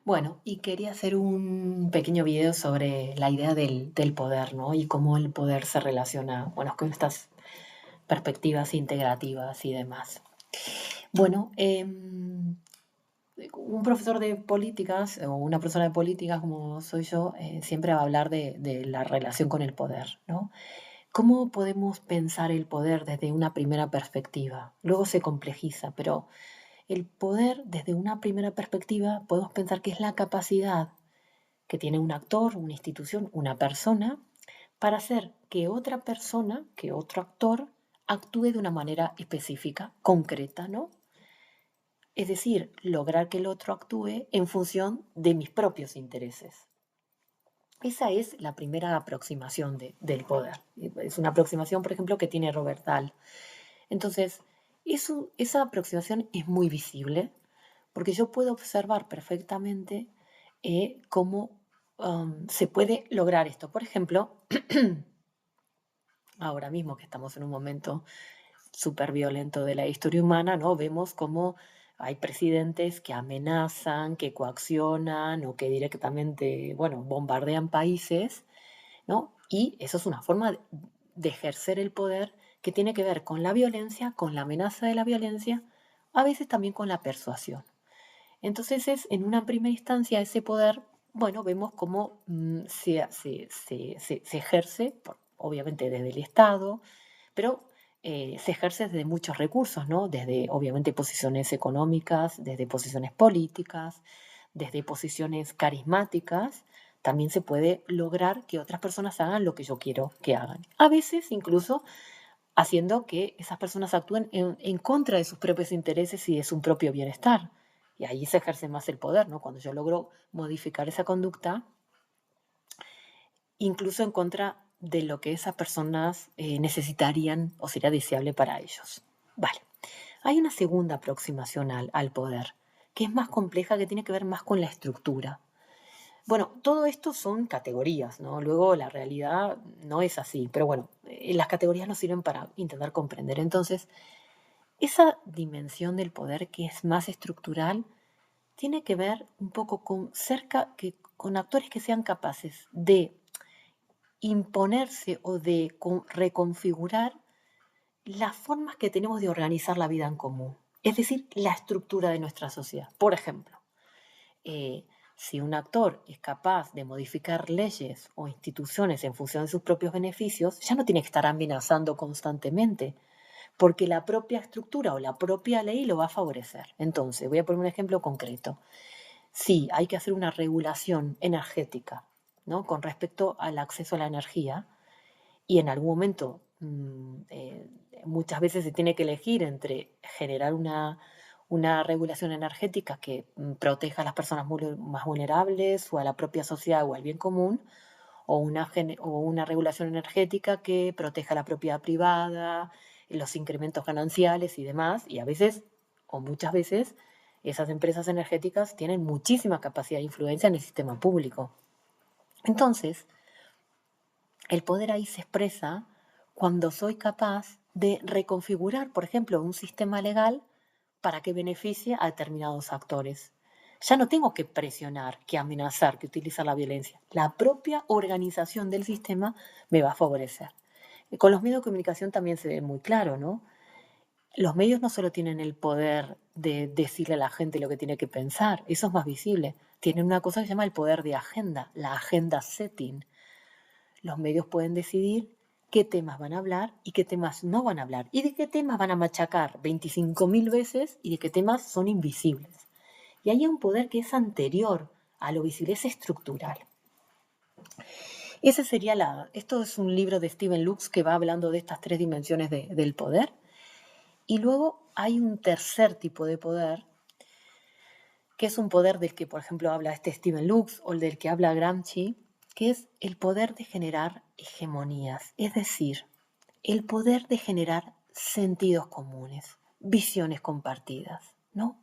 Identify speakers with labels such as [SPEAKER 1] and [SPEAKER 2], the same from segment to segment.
[SPEAKER 1] Bueno, y quería hacer un pequeño video sobre la idea del poder, ¿no? Y cómo el poder se relaciona, bueno, con estas perspectivas integrativas y demás. Bueno, un profesor de políticas o una persona de políticas como soy yo, siempre va a hablar de la relación con el poder, ¿no? ¿Cómo podemos pensar el poder desde una primera perspectiva? Luego se complejiza, pero el poder desde una primera perspectiva podemos pensar que es la capacidad que tiene un actor, una institución, una persona, para hacer que otra persona, que otro actor, actúe de una manera específica, concreta, ¿no? Es decir, lograr que el otro actúe en función de mis propios intereses. Esa es la primera aproximación del poder. Es una aproximación, por ejemplo, que tiene Robert Dahl. Entonces, esa aproximación es muy visible porque yo puedo observar perfectamente cómo se puede lograr esto. Por ejemplo, ahora mismo que estamos en un momento súper violento de la historia humana, ¿no? Vemos cómo hay presidentes que amenazan, que coaccionan o que directamente, bueno, bombardean países, ¿no? Y eso es una forma de ejercer el poder que tiene que ver con la violencia, con la amenaza de la violencia, a veces también con la persuasión. Entonces es, en una primera instancia, ese poder, bueno, vemos cómo se ejerce, obviamente desde el Estado, pero se ejerce desde muchos recursos, ¿no? Desde, obviamente, posiciones económicas, desde posiciones políticas, desde posiciones carismáticas. También se puede lograr que otras personas hagan lo que yo quiero que hagan. A veces incluso haciendo que esas personas actúen en contra de sus propios intereses y de su propio bienestar. Y ahí se ejerce más el poder, ¿no? Cuando yo logro modificar esa conducta, incluso en contra de lo que esas personas necesitarían o sería deseable para ellos. Vale. Hay una segunda aproximación al poder, que es más compleja, que tiene que ver más con la estructura. Bueno, todo esto son categorías, ¿no? Luego la realidad no es así, pero bueno, las categorías nos sirven para intentar comprender. Entonces, esa dimensión del poder que es más estructural tiene que ver un poco con actores que sean capaces de imponerse o de reconfigurar las formas que tenemos de organizar la vida en común, es decir, la estructura de nuestra sociedad. Por ejemplo, si un actor es capaz de modificar leyes o instituciones en función de sus propios beneficios, ya no tiene que estar amenazando constantemente, porque la propia estructura o la propia ley lo va a favorecer. Entonces, voy a poner un ejemplo concreto. Sí, hay que hacer una regulación energética, ¿no? Con respecto al acceso a la energía, y en algún momento muchas veces se tiene que elegir entre generar una regulación energética que proteja a las personas más vulnerables o a la propia sociedad o al bien común, o una regulación energética que proteja la propiedad privada, los incrementos gananciales y demás, y a veces, o muchas veces, esas empresas energéticas tienen muchísima capacidad de influencia en el sistema público. Entonces, el poder ahí se expresa cuando soy capaz de reconfigurar, por ejemplo, un sistema legal para que beneficie a determinados actores. Ya no tengo que presionar, que amenazar, que utilizar la violencia. La propia organización del sistema me va a favorecer. Y con los medios de comunicación también se ve muy claro, ¿no? Los medios no solo tienen el poder de decirle a la gente lo que tiene que pensar, eso es más visible. Tienen una cosa que se llama el poder de agenda, la agenda setting. Los medios pueden decidir qué temas van a hablar y qué temas no van a hablar, y de qué temas van a machacar 25.000 veces y de qué temas son invisibles. Y hay un poder que es anterior a lo visible, es estructural. Esto es un libro de Steven Lux que va hablando de estas tres dimensiones del poder. Y luego hay un tercer tipo de poder, que es un poder del que, por ejemplo, habla este Steven Lux o el del que habla Gramsci, que es el poder de generar hegemonías, es decir, el poder de generar sentidos comunes, visiones compartidas, ¿no?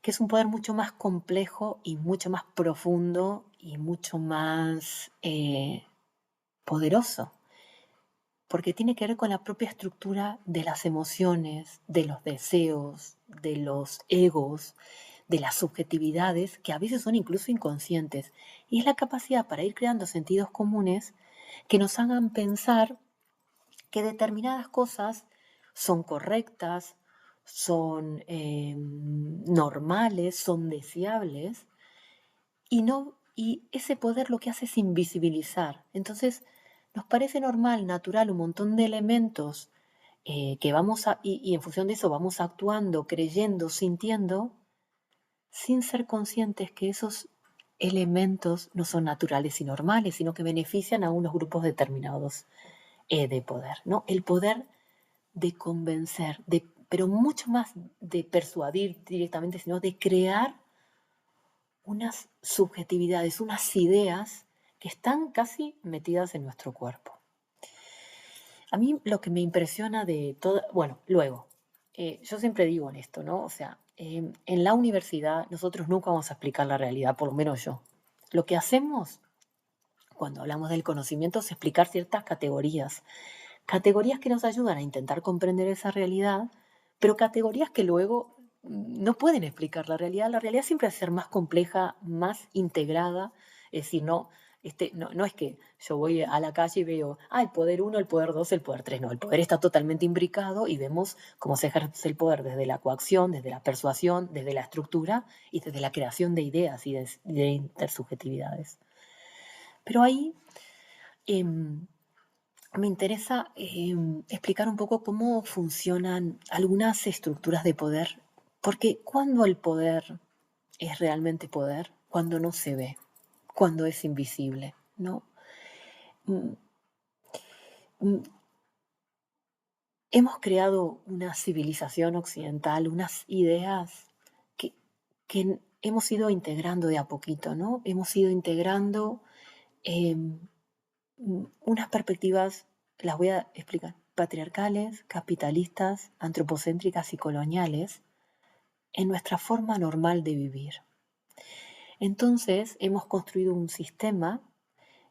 [SPEAKER 1] Que es un poder mucho más complejo y mucho más profundo y mucho más poderoso, porque tiene que ver con la propia estructura de las emociones, de los deseos, de los egos, de las subjetividades que a veces son incluso inconscientes. Y es la capacidad para ir creando sentidos comunes que nos hagan pensar que determinadas cosas son correctas, son normales, son deseables, y, no, y ese poder lo que hace es invisibilizar. Entonces, nos parece normal, natural, un montón de elementos que vamos y en función de eso vamos actuando, creyendo, sintiendo, sin ser conscientes que esos elementos no son naturales y normales, sino que benefician a unos grupos determinados de poder, ¿no? El poder de convencer, pero mucho más de persuadir directamente, sino de crear unas subjetividades, unas ideas que están casi metidas en nuestro cuerpo. A mí lo que me impresiona de todo, bueno, luego, yo siempre digo en esto, ¿no? O sea, en la universidad nosotros nunca vamos a explicar la realidad, por lo menos yo. Lo que hacemos cuando hablamos del conocimiento es explicar ciertas categorías, categorías que nos ayudan a intentar comprender esa realidad, pero categorías que luego no pueden explicar la realidad. La realidad siempre va a ser más compleja, más integrada, es decir, no es que yo voy a la calle y veo, el poder 1, el poder 2, el poder 3. No, el poder está totalmente imbricado y vemos cómo se ejerce el poder desde la coacción, desde la persuasión, desde la estructura y desde la creación de ideas y de intersubjetividades. Pero ahí me interesa explicar un poco cómo funcionan algunas estructuras de poder, porque cuando el poder es realmente poder, cuando no se ve, cuando es invisible, ¿no? Mm, mm, Hemos creado una civilización occidental, unas ideas que, que hemos ido integrando de a poquito, ¿no? Hemos ido integrando eh, unas perspectivas, las voy a explicar, patriarcales, capitalistas, antropocéntricas y coloniales en nuestra forma normal de vivir. Entonces hemos construido un sistema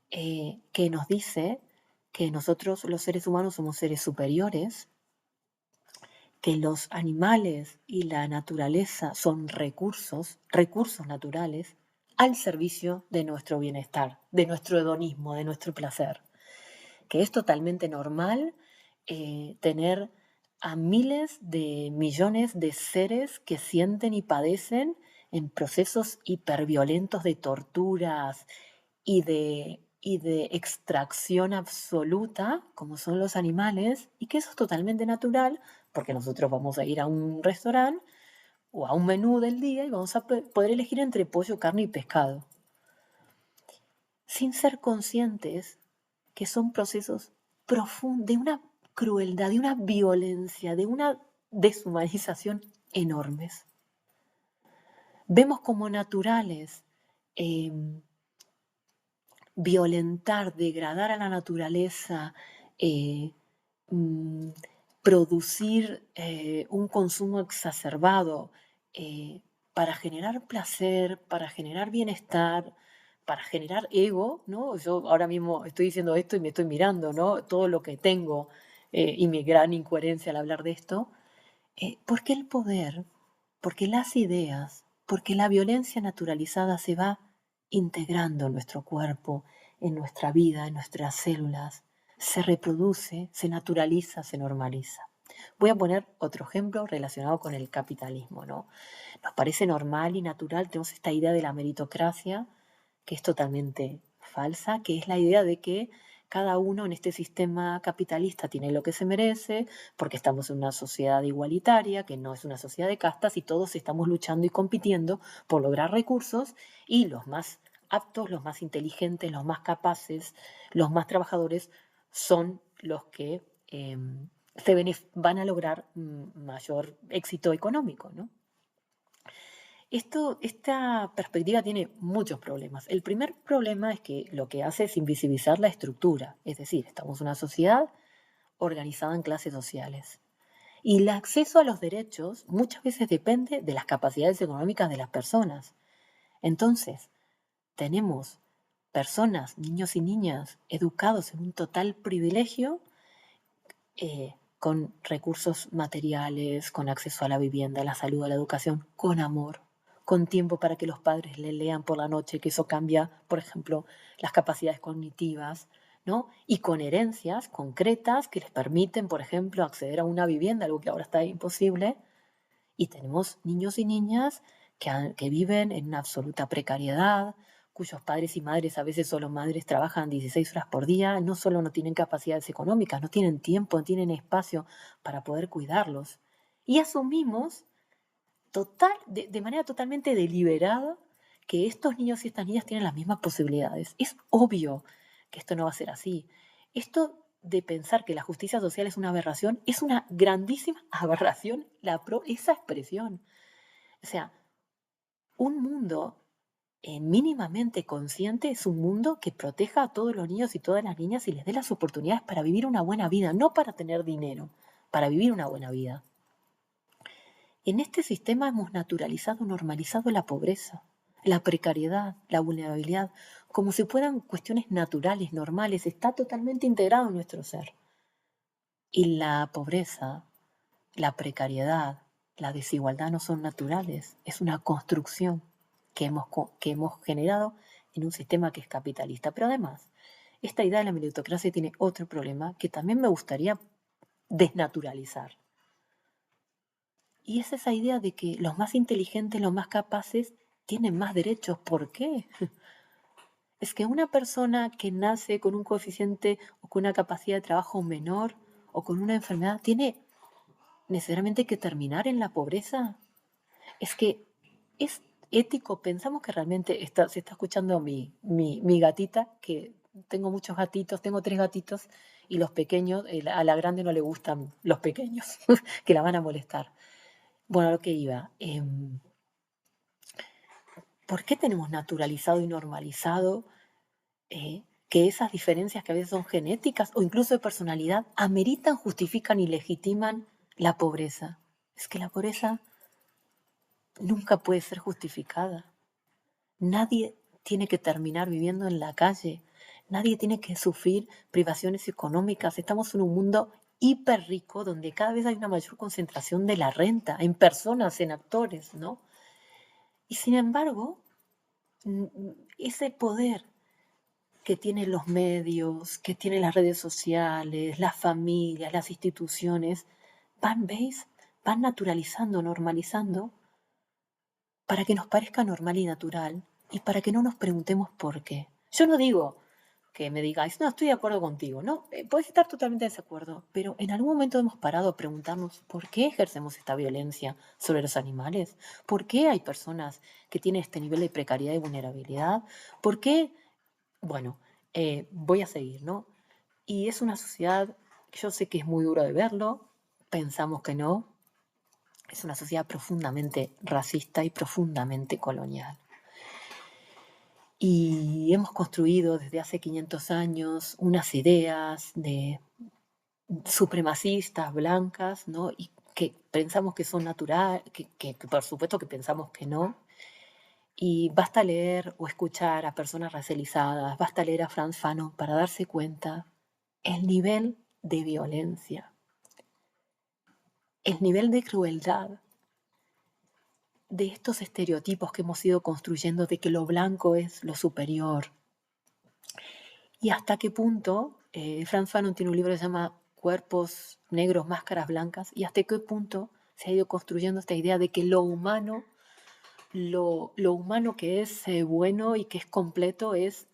[SPEAKER 1] que nos dice que nosotros los seres humanos somos seres superiores, que los animales y la naturaleza son recursos naturales al servicio de nuestro bienestar, de nuestro hedonismo, de nuestro placer. Que es totalmente normal tener a miles de millones de seres que sienten y padecen en procesos hiperviolentos de torturas y de extracción absoluta, como son los animales, y que eso es totalmente natural, porque nosotros vamos a ir a un restaurante o a un menú del día y vamos a poder elegir entre pollo, carne y pescado, sin ser conscientes que son procesos profundos, de una crueldad, de una violencia, de una deshumanización enormes. Vemos como naturales violentar, degradar a la naturaleza, eh, mm, producir un consumo exacerbado para generar placer, para generar bienestar, para generar ego, ¿no? Yo ahora mismo estoy diciendo esto y me estoy mirando, ¿no? Todo lo que tengo y mi gran incoherencia al hablar de esto. ¿Por qué el poder? Porque las ideas, porque la violencia naturalizada se va integrando en nuestro cuerpo, en nuestra vida, en nuestras células, se reproduce, se naturaliza, se normaliza. Voy a poner otro ejemplo relacionado con el capitalismo, ¿no? Nos parece normal y natural, tenemos esta idea de la meritocracia, que es totalmente falsa, que es la idea de que cada uno en este sistema capitalista tiene lo que se merece, porque estamos en una sociedad igualitaria, que no es una sociedad de castas, y todos estamos luchando y compitiendo por lograr recursos, y los más aptos, los más inteligentes, los más capaces, los más trabajadores son los que van a lograr mayor éxito económico, ¿no? Esta perspectiva tiene muchos problemas. El primer problema es que lo que hace es invisibilizar la estructura, es decir, estamos en una sociedad organizada en clases sociales. Y el acceso a los derechos muchas veces depende de las capacidades económicas de las personas. Entonces, tenemos personas, niños y niñas, educados en un total privilegio, con recursos materiales, con acceso a la vivienda, a la salud, a la educación, con amor, con tiempo para que los padres le lean por la noche, que eso cambia, por ejemplo, las capacidades cognitivas, ¿no? Y con herencias concretas que les permiten, por ejemplo, acceder a una vivienda, algo que ahora está imposible. Y tenemos niños y niñas que viven en una absoluta precariedad, cuyos padres y madres, a veces solo madres, trabajan 16 horas por día, no solo no tienen capacidades económicas, no tienen tiempo, no tienen espacio para poder cuidarlos. Y asumimos de manera totalmente deliberada que estos niños y estas niñas tienen las mismas posibilidades. Es obvio que esto no va a ser así. Esto de pensar que la justicia social es una aberración es una grandísima aberración, esa expresión. O sea, un mundo mínimamente consciente es un mundo que proteja a todos los niños y todas las niñas y les dé las oportunidades para vivir una buena vida, no para tener dinero, para vivir una buena vida. En este sistema hemos naturalizado, normalizado la pobreza, la precariedad, la vulnerabilidad, como si fueran cuestiones naturales, normales, está totalmente integrado en nuestro ser. Y la pobreza, la precariedad, la desigualdad no son naturales, es una construcción que hemos generado en un sistema que es capitalista. Pero además, esta idea de la meritocracia tiene otro problema que también me gustaría desnaturalizar. Y es esa idea de que los más inteligentes, los más capaces, tienen más derechos. ¿Por qué? Es que una persona que nace con un coeficiente o con una capacidad de trabajo menor o con una enfermedad, ¿tiene necesariamente que terminar en la pobreza? Es que es ético. Pensamos que realmente se está escuchando mi gatita, que tengo muchos gatitos, tengo 3 gatitos, y los pequeños, a la grande no le gustan los pequeños, que la van a molestar. Bueno, a lo que iba. ¿Por qué tenemos naturalizado y normalizado que esas diferencias que a veces son genéticas o incluso de personalidad ameritan, justifican y legitiman la pobreza? Es que la pobreza nunca puede ser justificada. Nadie tiene que terminar viviendo en la calle. Nadie tiene que sufrir privaciones económicas. Estamos en un mundo hiper rico donde cada vez hay una mayor concentración de la renta en personas, en actores, ¿no? Y sin embargo, ese poder que tienen los medios, que tienen las redes sociales, las familias, las instituciones, ¿veis? Van naturalizando, normalizando para que nos parezca normal y natural y para que no nos preguntemos por qué. Yo no digo que me digáis, no, estoy de acuerdo contigo, ¿no? Puedes estar totalmente de desacuerdo, pero en algún momento hemos parado a preguntarnos por qué ejercemos esta violencia sobre los animales, por qué hay personas que tienen este nivel de precariedad y vulnerabilidad, por qué, bueno, voy a seguir, ¿no? Y es una sociedad, yo sé que es muy duro de verlo, pensamos que no, es una sociedad profundamente racista y profundamente colonial. Y hemos construido desde hace 500 años unas ideas de supremacistas blancas, ¿no? Y que pensamos que son naturales, que por supuesto que pensamos que no. Y basta leer o escuchar a personas racializadas, basta leer a Frantz Fanon para darse cuenta el nivel de violencia, el nivel de crueldad de estos estereotipos que hemos ido construyendo de que lo blanco es lo superior. Y hasta qué punto, Frantz Fanon tiene un libro que se llama Cuerpos negros, máscaras blancas, y hasta qué punto se ha ido construyendo esta idea de que lo humano que es bueno y que es completo es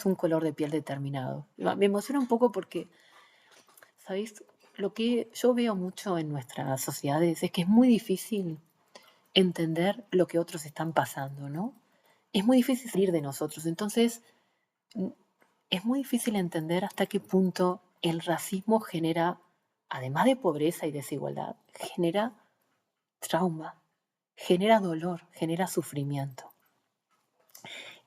[SPEAKER 1] un color de piel determinado. Me emociona un poco porque, ¿sabéis? Lo que yo veo mucho en nuestras sociedades es que es muy difícil entender lo que otros están pasando, ¿no? Es muy difícil salir de nosotros. Entonces, es muy difícil entender hasta qué punto el racismo genera, además de pobreza y desigualdad, genera trauma, genera dolor, genera sufrimiento.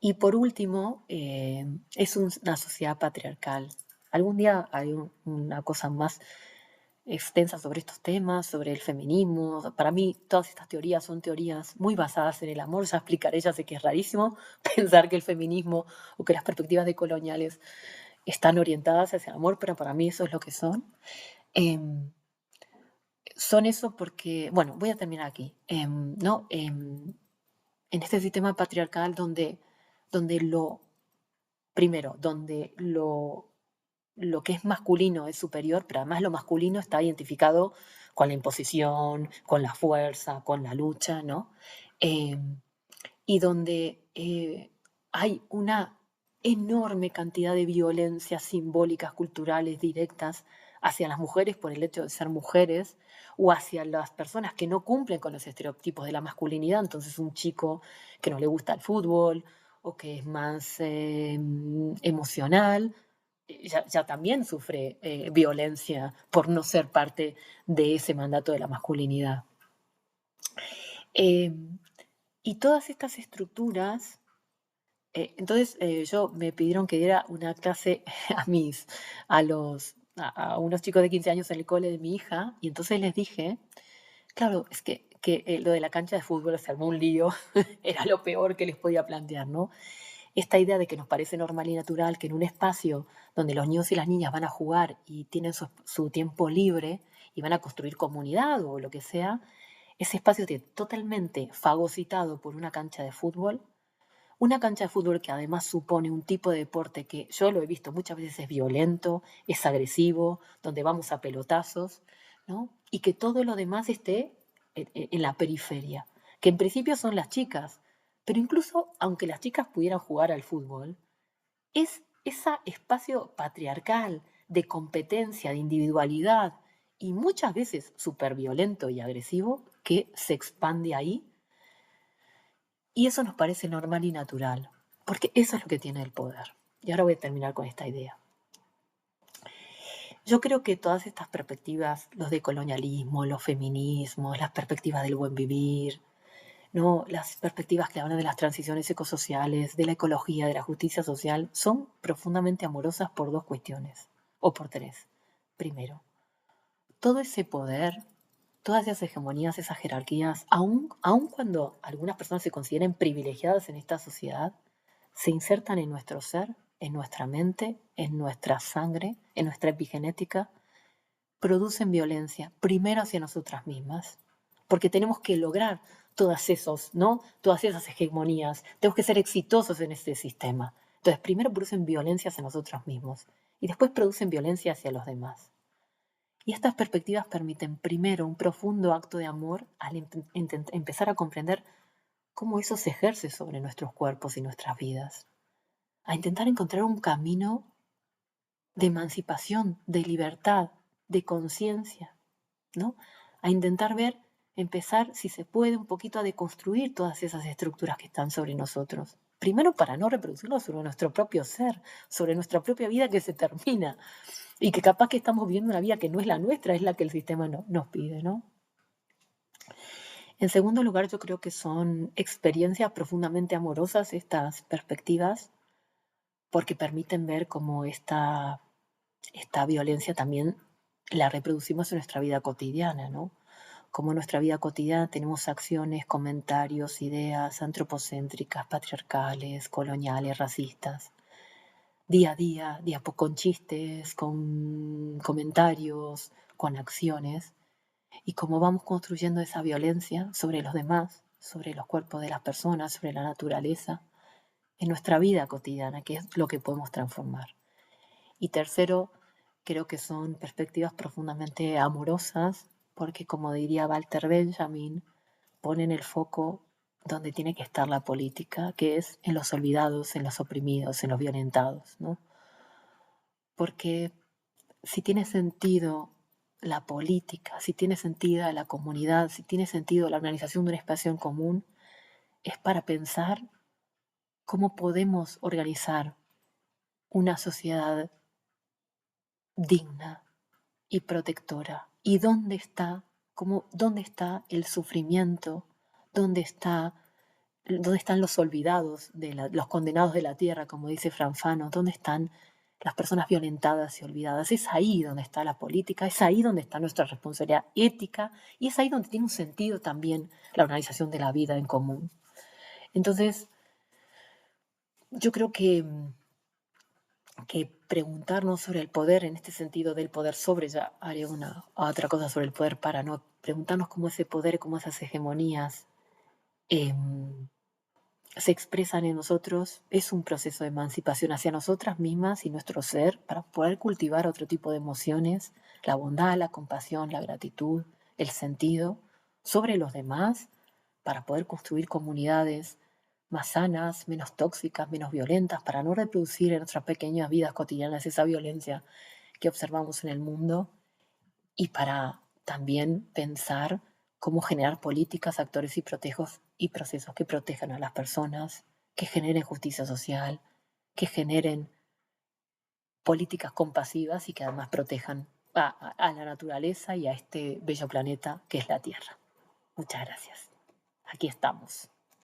[SPEAKER 1] Y por último, es una sociedad patriarcal. Algún día hay una cosa más extensa sobre estos temas, sobre el feminismo. Para mí todas estas teorías son teorías muy basadas en el amor. Ya explicaré, ya sé que es rarísimo pensar que el feminismo o que las perspectivas decoloniales están orientadas hacia el amor, pero para mí eso es lo que son. Son eso porque, bueno, voy a terminar aquí, ¿no? en este sistema patriarcal donde primero, donde lo que es masculino es superior, pero además lo masculino está identificado con la imposición, con la fuerza, con la lucha, ¿no? Eh, y donde hay una enorme cantidad de violencias simbólicas, culturales, directas hacia las mujeres por el hecho de ser mujeres o hacia las personas que no cumplen con los estereotipos de la masculinidad. Entonces un chico que no le gusta el fútbol o que es más emocional, ya también sufre violencia por no ser parte de ese mandato de la masculinidad. Eh, y todas estas estructuras, entonces yo me pidieron que diera una clase a unos chicos de 15 años en el cole de mi hija, y entonces les dije, claro, es que lo de la cancha de fútbol se armó un lío, era lo peor que les podía plantear, ¿no? Esta idea de que nos parece normal y natural que en un espacio donde los niños y las niñas van a jugar y tienen su tiempo libre y van a construir comunidad o lo que sea, ese espacio esté totalmente fagocitado por una cancha de fútbol que además supone un tipo de deporte que yo lo he visto muchas veces es violento, es agresivo, donde vamos a pelotazos, ¿no? Y que todo lo demás esté en la periferia, que en principio son las chicas, pero incluso aunque las chicas pudieran jugar al fútbol, es ese espacio patriarcal de competencia, de individualidad y muchas veces súper violento y agresivo que se expande ahí, y eso nos parece normal y natural, porque eso es lo que tiene el poder. Y ahora voy a terminar con esta idea. Yo creo que todas estas perspectivas, los decolonialismo, los feminismos, las perspectivas del buen vivir, ¿no? Las perspectivas que hablan de las transiciones ecosociales, de la ecología, de la justicia social, son profundamente amorosas por dos cuestiones, o por tres. Primero, todo ese poder, todas esas hegemonías, esas jerarquías, aun cuando algunas personas se consideren privilegiadas en esta sociedad, se insertan en nuestro ser, en nuestra mente, en nuestra sangre, en nuestra epigenética, producen violencia, primero hacia nosotras mismas, porque tenemos que lograr todas esas hegemonías, tenemos que ser exitosos en este sistema. Entonces, primero producen violencia hacia nosotros mismos y después producen violencia hacia los demás. Y estas perspectivas permiten primero un profundo acto de amor al empezar a comprender cómo eso se ejerce sobre nuestros cuerpos y nuestras vidas, a intentar encontrar un camino de emancipación, de libertad, de conciencia, ¿no? A intentar empezar, si se puede, un poquito a deconstruir todas esas estructuras que están sobre nosotros. Primero para no reproducirlo sobre nuestro propio ser, sobre nuestra propia vida que se termina y que capaz que estamos viviendo una vida que no es la nuestra, es la que el sistema nos pide, ¿no? En segundo lugar, yo creo que son experiencias profundamente amorosas estas perspectivas porque permiten ver cómo esta violencia también la reproducimos en nuestra vida cotidiana, ¿no? Como en nuestra vida cotidiana tenemos acciones, comentarios, ideas antropocéntricas, patriarcales, coloniales, racistas, con chistes, con comentarios, con acciones, y cómo vamos construyendo esa violencia sobre los demás, sobre los cuerpos de las personas, sobre la naturaleza, en nuestra vida cotidiana, que es lo que podemos transformar. Y tercero, creo que son perspectivas profundamente amorosas, porque como diría Walter Benjamin, ponen el foco donde tiene que estar la política, que es en los olvidados, en los oprimidos, en los violentados, ¿no? Porque si tiene sentido la política, si tiene sentido la comunidad, si tiene sentido la organización de un espacio en común, es para pensar cómo podemos organizar una sociedad digna y protectora. ¿Y dónde está el sufrimiento? ¿Dónde están los olvidados, los condenados de la tierra, como dice Franfano? ¿Dónde están las personas violentadas y olvidadas? Es ahí donde está la política, es ahí donde está nuestra responsabilidad ética y es ahí donde tiene un sentido también la organización de la vida en común. Entonces, yo creo que preguntarnos sobre el poder, en este sentido del poder sobre, ya haré otra cosa sobre el poder para no preguntarnos cómo ese poder, cómo esas hegemonías se expresan en nosotros, es un proceso de emancipación hacia nosotras mismas y nuestro ser para poder cultivar otro tipo de emociones, la bondad, la compasión, la gratitud, el sentido sobre los demás, para poder construir comunidades más sanas, menos tóxicas, menos violentas, para no reproducir en nuestras pequeñas vidas cotidianas esa violencia que observamos en el mundo y para también pensar cómo generar políticas, actores y procesos que protejan a las personas, que generen justicia social, que generen políticas compasivas y que además protejan a la naturaleza y a este bello planeta que es la Tierra. Muchas gracias. Aquí estamos.